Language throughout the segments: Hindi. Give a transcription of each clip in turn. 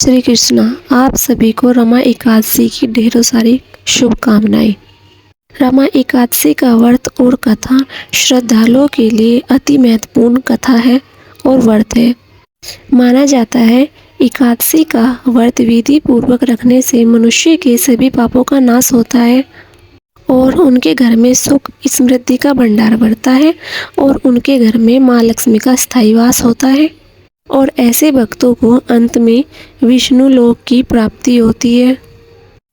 श्री कृष्णा, आप सभी को रमा एकादशी की ढेरों सारी शुभकामनाएं। रमा एकादशी का व्रत और कथा श्रद्धालुओं के लिए अति महत्वपूर्ण कथा है और व्रत है। माना जाता है एकादशी का व्रत विधि पूर्वक रखने से मनुष्य के सभी पापों का नाश होता है और उनके घर में सुख समृद्धि का भंडार बढ़ता है और उनके घर में माँ लक्ष्मी का स्थायी वास होता है और ऐसे भक्तों को अंत में विष्णु लोक की प्राप्ति होती है।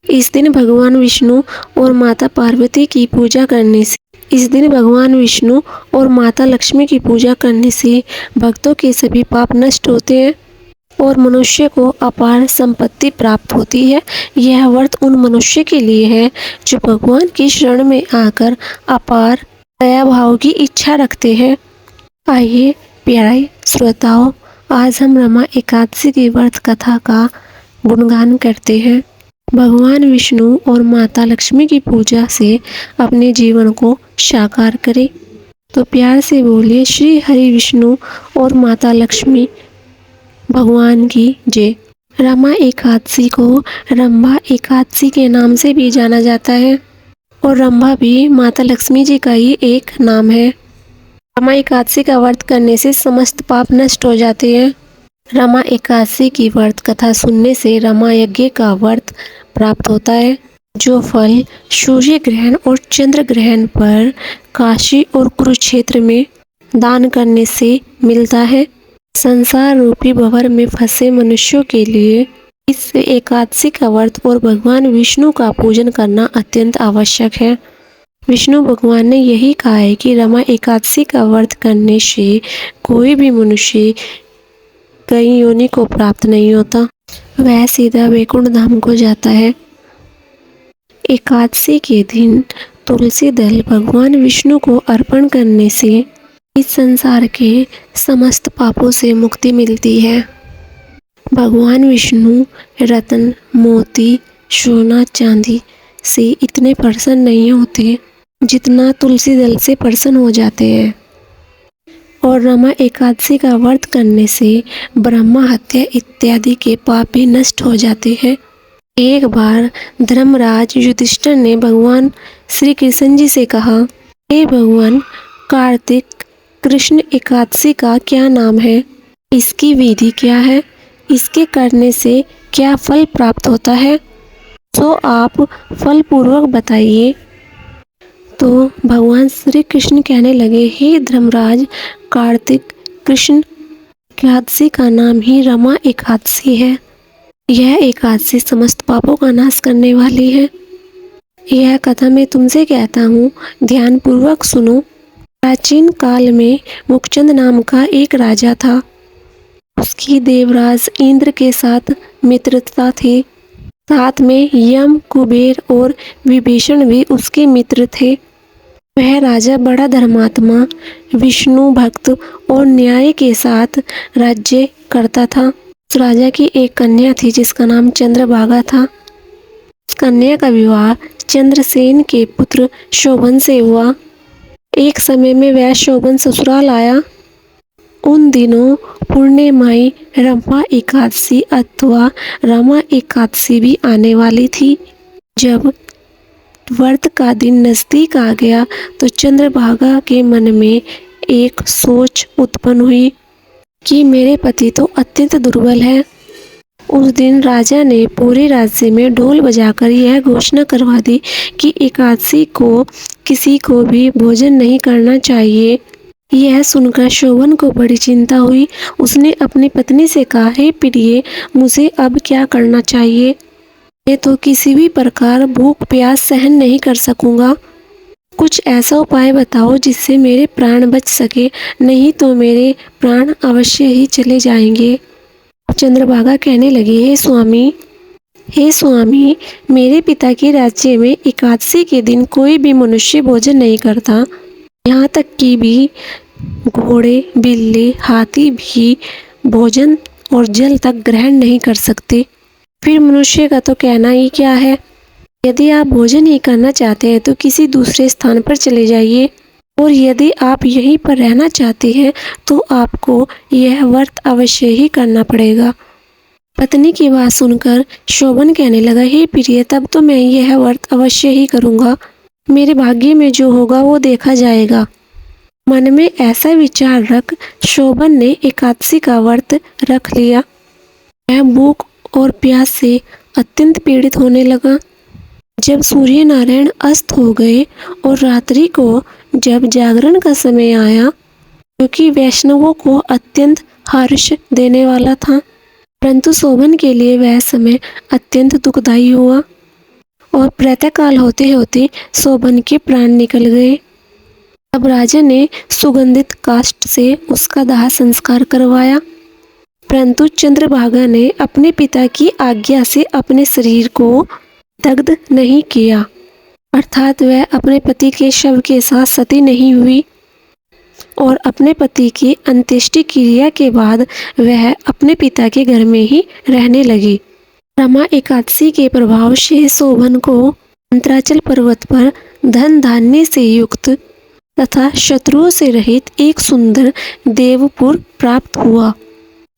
इस दिन भगवान विष्णु और माता पार्वती की पूजा करने से पूजा करने से भक्तों के सभी पाप नष्ट होते हैं और मनुष्य को अपार संपत्ति प्राप्त होती है। यह व्रत उन मनुष्य के लिए है जो भगवान की शरण में आकर अपार दया भाव की इच्छा रखते हैं। आइए प्यारे श्रोताओं, आज हम रमा एकादशी की व्रत कथा का गुणगान करते हैं। भगवान विष्णु और माता लक्ष्मी की पूजा से अपने जीवन को साकार करें। तो प्यार से बोलिए श्री हरि विष्णु और माता लक्ष्मी भगवान की जय। रमा एकादशी को रंभा एकादशी के नाम से भी जाना जाता है और रंभा भी माता लक्ष्मी जी का ही एक नाम है। रमा एकादशी का व्रत करने से समस्त पाप नष्ट हो जाते हैं। रमा एकादशी की व्रत कथा सुनने से रमा यज्ञ का व्रत प्राप्त होता है, जो फल सूर्य ग्रहण और चंद्र ग्रहण पर काशी और कुरुक्षेत्र में दान करने से मिलता है। संसार रूपी भंवर में फंसे मनुष्यों के लिए इस एकादशी का व्रत और भगवान विष्णु का पूजन करना अत्यंत आवश्यक है। विष्णु भगवान ने यही कहा है कि रमा एकादशी का व्रत करने से कोई भी मनुष्य कई योनि को प्राप्त नहीं होता, वह सीधा वैकुंठ धाम को जाता है। एकादशी के दिन तुलसी दल भगवान विष्णु को अर्पण करने से इस संसार के समस्त पापों से मुक्ति मिलती है। भगवान विष्णु रत्न, मोती, सोना, चांदी से इतने प्रसन्न नहीं होते जितना तुलसी दल से प्रसन्न हो जाते हैं। और रमा एकादशी का व्रत करने से ब्रह्मा हत्या इत्यादि के पाप भी नष्ट हो जाते हैं। एक बार धर्मराज युधिष्ठिर ने भगवान श्री कृष्ण जी से कहा, हे भगवान, कार्तिक कृष्ण एकादशी का क्या नाम है? इसकी विधि क्या है? इसके करने से क्या फल प्राप्त होता है? तो आप फल पूर्वक बताइए। तो भगवान श्री कृष्ण कहने लगे, हे धर्मराज, कार्तिक कृष्ण एकादशी का नाम ही रमा एकादशी है। यह एकादशी समस्त पापों का नाश करने वाली है। यह कथा मैं तुमसे कहता हूँ, ध्यान पूर्वक सुनो। प्राचीन काल में मुखचंद नाम का एक राजा था। उसकी देवराज इंद्र के साथ मित्रता थी। साथ में यम, कुबेर और विभीषण भी उसके मित्र थे। वह राजा बड़ा धर्मात्मा, विष्णु भक्त और न्याय के साथ राज्य करता था। उस राजा की एक कन्या थी जिसका नाम चंद्रभागा था। उस कन्या का विवाह चंद्रसेन के पुत्र शोभन से हुआ। एक समय में वह शोभन ससुराल आया। उन दिनों पूर्णिमाई रमा एकादशी अथवा रमा एकादशी भी आने वाली थी। जब व्रत का दिन नजदीक आ गया तो चंद्रभागा के मन में एक सोच उत्पन्न हुई कि मेरे पति तो अत्यंत दुर्बल है। उस दिन राजा ने पूरे राज्य में ढोल बजाकर यह घोषणा करवा दी कि एकादशी को किसी को भी भोजन नहीं करना चाहिए। यह सुनकर शोभन को बड़ी चिंता हुई। उसने अपनी पत्नी से कहा, हे प्रिय, मुझे अब क्या करना चाहिए? मैं तो किसी भी प्रकार भूख प्यास सहन नहीं कर सकूंगा। कुछ ऐसा उपाय बताओ जिससे मेरे प्राण बच सके, नहीं तो मेरे प्राण अवश्य ही चले जाएंगे। चंद्रभागा कहने लगी, हे स्वामी, मेरे पिता के राज्य में एकादशी के दिन कोई भी मनुष्य भोजन नहीं करता। यहाँ तक कि भी घोड़े, बिल्ली, हाथी भी भोजन और जल तक ग्रहण नहीं कर सकते। फिर मनुष्य का तो कहना ही क्या है। यदि आप भोजन ही करना चाहते हैं तो किसी दूसरे स्थान पर चले जाइए, और यदि आप यहीं पर रहना चाहते हैं तो आपको यह व्रत अवश्य ही करना पड़ेगा। पत्नी की बात सुनकर शोभन कहने लगा, हे प्रिय, तब तो मैं यह व्रत अवश्य ही करूँगा। मेरे भाग्य में जो होगा वो देखा जाएगा। मन में ऐसा विचार रख शोभन ने एकादशी का व्रत रख लिया। वह भूख और प्यास से अत्यंत पीड़ित होने लगा। जब सूर्य नारायण अस्त हो गए और रात्रि को जब जागरण का समय आया, जो कि वैष्णवों को अत्यंत हर्ष देने वाला था, परंतु शोभन के लिए वह समय अत्यंत दुखदायी हुआ और प्रातःकाल होते होते शोभन के प्राण निकल गए। अब राजा ने सुगंधित काष्ठ से उसका दाह संस्कार करवाया, परंतु चंद्रभागा ने अपने पिता की आज्ञा से अपने शरीर को दग्ध नहीं किया, अर्थात वह अपने पति के शव के साथ सती नहीं हुई और अपने पति की अंत्येष्टि क्रिया के बाद वह अपने पिता के घर में ही रहने लगी। रमा एकादशी के प्रभाव से शोभन को अंतराचल पर्वत पर धन धान्य से युक्त तथा शत्रुओं से रहित एक सुंदर देवपुर प्राप्त हुआ।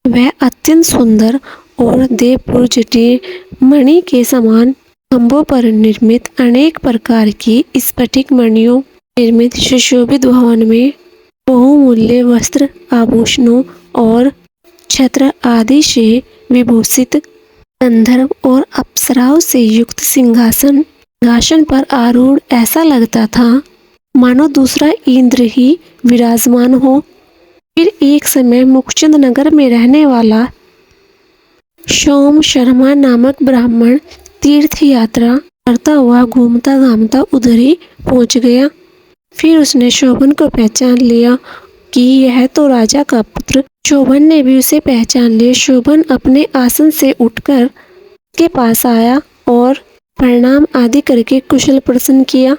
वह अत्यंत सुंदर और देवपुर जटिल मणि के समान खंभों पर निर्मित अनेक प्रकार की स्फटिक मणियों निर्मित सुशोभित भवन में बहुमूल्य वस्त्र, आभूषणों और छत्र आदि से विभूषित गंधर्व और अप्सराओं से युक्त सिंहासन पर आरूढ़ ऐसा लगता था मानो दूसरा इंद्र ही विराजमान हो। फिर एक समय मुखचंद नगर में रहने वाला सोम शर्मा नामक ब्राह्मण तीर्थ यात्रा करता हुआ घूमता घामता उधर ही पहुंच गया। फिर उसने शोभन को पहचान लिया कि यह तो राजा का पुत्र। शोभन ने भी उसे पहचान लिया। शोभन अपने आसन से उठकर के पास आया और प्रणाम आदि करके कुशल प्रश्न किया।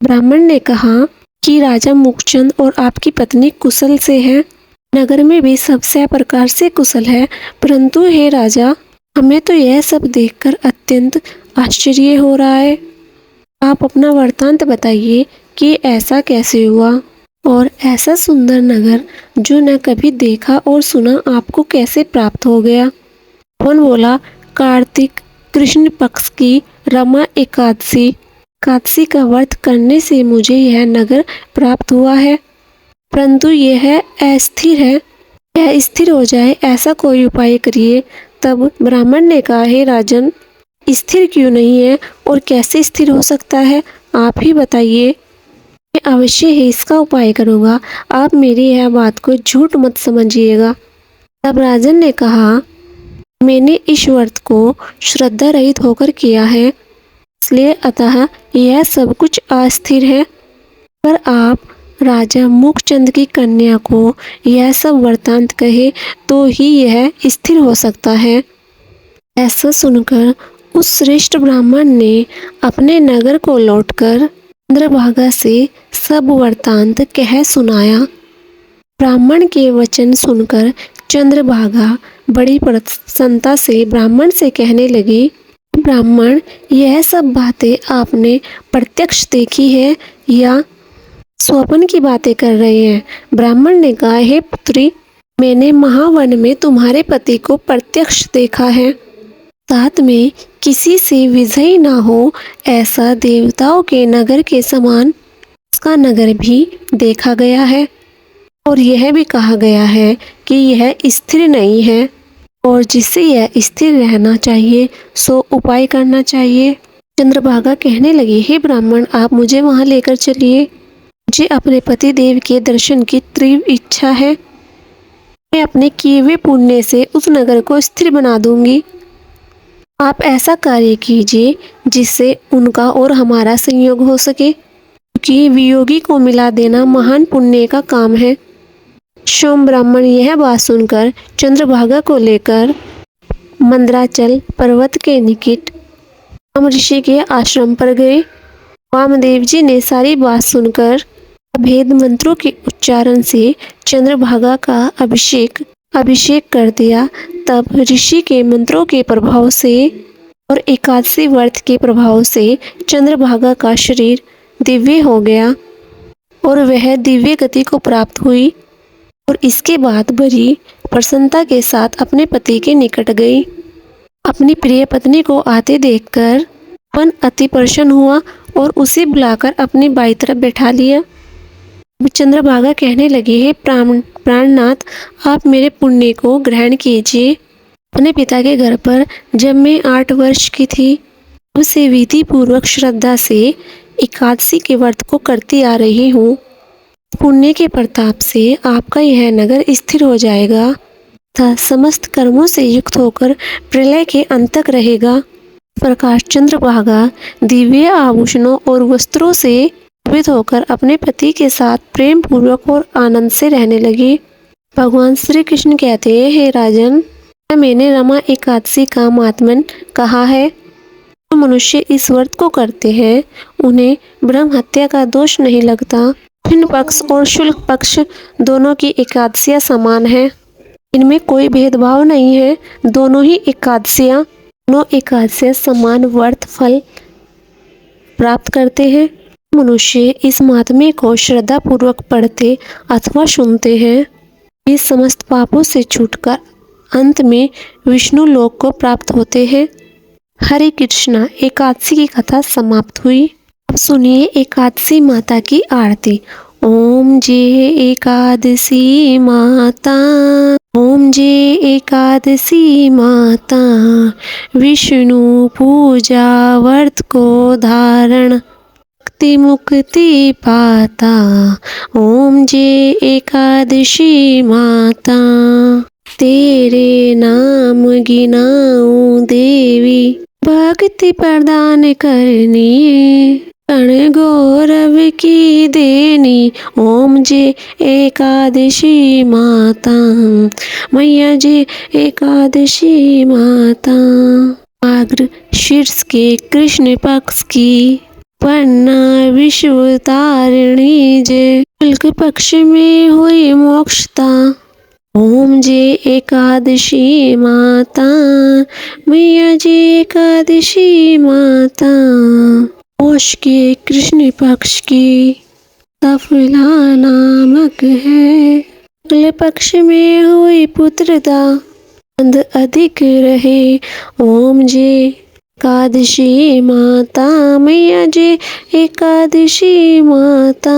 ब्राह्मण ने कहा कि राजा मुखचंद और आपकी पत्नी कुशल से हैं। नगर में भी सब से प्रकार से कुशल है, परंतु हे राजा, हमें तो यह सब देखकर अत्यंत आश्चर्य हो रहा है। आप अपना वृत्तांत बताइए कि ऐसा कैसे हुआ और ऐसा सुंदर नगर जो न कभी देखा और सुना आपको कैसे प्राप्त हो गया। कौन बोला, कार्तिक कृष्ण पक्ष की रमा एकादशी का व्रत करने से मुझे यह नगर प्राप्त हुआ है, परंतु यह अस्थिर है। यह स्थिर हो जाए ऐसा कोई उपाय करिए। तब ब्राह्मण ने कहा, हे राजन, स्थिर क्यों नहीं है और कैसे स्थिर हो सकता है, आप ही बताइए। मैं अवश्य ही इसका उपाय करूँगा, आप मेरी यह बात को झूठ मत समझिएगा। तब राजन ने कहा, मैंने इस व्रत को श्रद्धा रहित होकर किया है, इसलिए अतः यह सब कुछ अस्थिर है। पर आप राजा मुखचंद की कन्या को यह सब वृत्तांत कहे तो ही यह स्थिर हो सकता है। ऐसा सुनकर उस श्रेष्ठ ब्राह्मण ने अपने नगर को लौटकर चंद्रभागा से सब वृत्तांत कह सुनाया। ब्राह्मण के वचन सुनकर चंद्रभागा बड़ी प्रसन्नता से ब्राह्मण से कहने लगी, ब्राह्मण, यह सब बातें आपने प्रत्यक्ष देखी है या स्वप्न की बातें कर रहे हैं? ब्राह्मण ने कहा, हे पुत्री, मैंने महावन में तुम्हारे पति को प्रत्यक्ष देखा है। साथ में किसी से विजयी ना हो ऐसा देवताओं के नगर के समान उसका नगर भी देखा गया है और यह भी कहा गया है कि यह स्थिर नहीं है और जिससे यह स्थिर रहना चाहिए सो उपाय करना चाहिए। चंद्रभागा कहने लगी, हे ब्राह्मण, आप मुझे वहाँ लेकर चलिए। मुझे अपने पति देव के दर्शन की तीव्र इच्छा है। मैं अपने किए हुए पुण्य से उस नगर को स्थिर बना दूंगी। आप ऐसा कार्य कीजिए जिससे उनका और हमारा संयोग हो सके, क्योंकि वियोगी को मिला देना महान पुण्य का काम है। सोम ब्राह्मण यह बात सुनकर चंद्रभागा को लेकर मंदराचल पर्वत के निकट वाम ऋषि के आश्रम पर गए। वामदेव जी ने सारी बात सुनकर अभेद मंत्रों के उच्चारण से चंद्रभागा का अभिषेक कर दिया। तब ऋषि के मंत्रों के प्रभाव से और एकादशी व्रत के प्रभाव से चंद्रभागा का शरीर दिव्य हो गया और वह दिव्य गति को प्राप्त हुई और इसके बाद बड़ी प्रसन्नता के साथ अपने पति के निकट गई। अपनी प्रिय पत्नी को आते देखकर वन अति प्रसन्न हुआ और उसे बुलाकर अपनी बाई तरफ बैठा लिया। चंद्रभागा कहने लगी, हे प्राणनाथ, आप मेरे पुण्य को ग्रहण कीजिए। अपने पिता के घर पर जब मैं 8 वर्ष की थी उसे विधि पूर्वक श्रद्धा से एकादशी के व्रत को करती आ रही हूँ। पुण्य के प्रताप से आपका यह नगर स्थिर हो जाएगा तथा समस्त कर्मों से युक्त होकर प्रलय के अंत तक रहेगा। प्रकाश चंद्रभागा दिव्य आभूषणों और वस्त्रों से शोभित होकर अपने पति के साथ प्रेम पूर्वक और आनंद से रहने लगी। भगवान श्री कृष्ण कहते हैं, हे राजन, मैंने रमा एकादशी का महात्म्य कहा है। जो मनुष्य इस व्रत को करते हैं उन्हें ब्रह्म हत्या का दोष नहीं लगता। कृष्ण पक्ष और शुक्ल पक्ष दोनों की एकादशियां समान है, इनमें कोई भेदभाव नहीं है। दोनों एकादशियां समान व्रत फल प्राप्त करते हैं। मनुष्य इस महात्म्य को श्रद्धा पूर्वक पढ़ते अथवा सुनते हैं वे समस्त पापों से छूटकर अंत में विष्णु लोक को प्राप्त होते हैं। हरे कृष्णा। एकादशी की कथा समाप्त हुई। अब सुनिए एकादशी माता की आरती। ओम जय एकादशी माता, ओम जय एकादशी माता, विष्णु पूजा व्रत को धारण मुक्ति पाता। ओम जय एकादशी माता, तेरे नाम गिनाऊं देवी, भक्ति प्रदान करनी, कण गौरव की देनी। ओम जय एकादशी माता, मैया जय एकादशी माता। अग्र शीर्ष के कृष्ण पक्ष की पन्ना विश्व तारिणी जय, शुक्ल पक्ष में हुई मोक्षता। ओम जय एकादशी माता, मैया जय एकादशी माता। मोक्ष के कृष्ण पक्ष की सफला नामक है, शुक्ल पक्ष में हुई पुत्रता, अंध अधिक रहे। ओम जय एकादशी माता, मैया जय एकादशी माता।